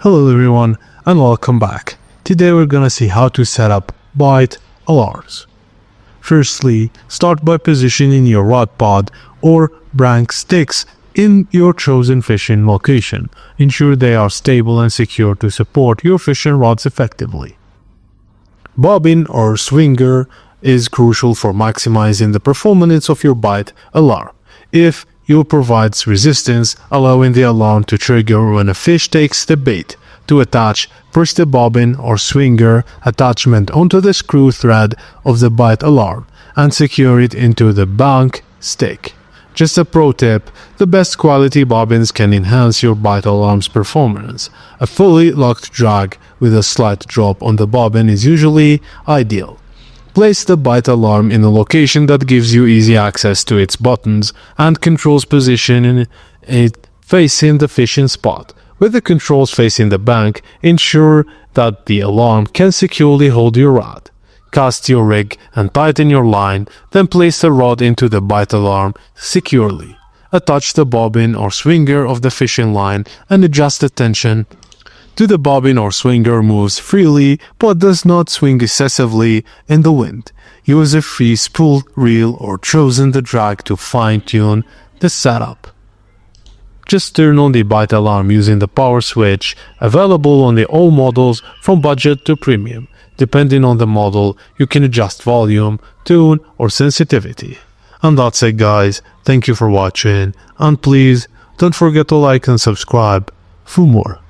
Hello everyone and welcome back. Today we're gonna see how to set up bite alarms. Firstly, start by positioning your rod pod or branch sticks in your chosen fishing location. Ensure they are stable and secure to support your fishing rods effectively. Bobbin or swinger is crucial for maximizing the performance of your bite alarm. If it provides resistance, allowing the alarm to trigger when a fish takes the bait. To attach, push the bobbin or swinger attachment onto the screw thread of the bite alarm and secure it into the bank stick. Just a pro tip, the best quality bobbins can enhance your bite alarm's performance. A fully locked drag with a slight drop on the bobbin is usually ideal. Place the bite alarm in a location that gives you easy access to its buttons and controls positioning it facing the fishing spot. With the controls facing the bank, ensure that the alarm can securely hold your rod. Cast your rig and tighten your line, then place the rod into the bite alarm securely. Attach the bobbin or swinger of the fishing line and adjust the tension to the bobbin or swinger moves freely but does not swing excessively in the wind. Use a free spool reel or chosen the drag to fine-tune the setup. Just turn on the bite alarm using the power switch, available on the all models from budget to premium. Depending on the model, you can adjust volume, tone or sensitivity. And that's it guys, thank you for watching and please don't forget to like and subscribe for more.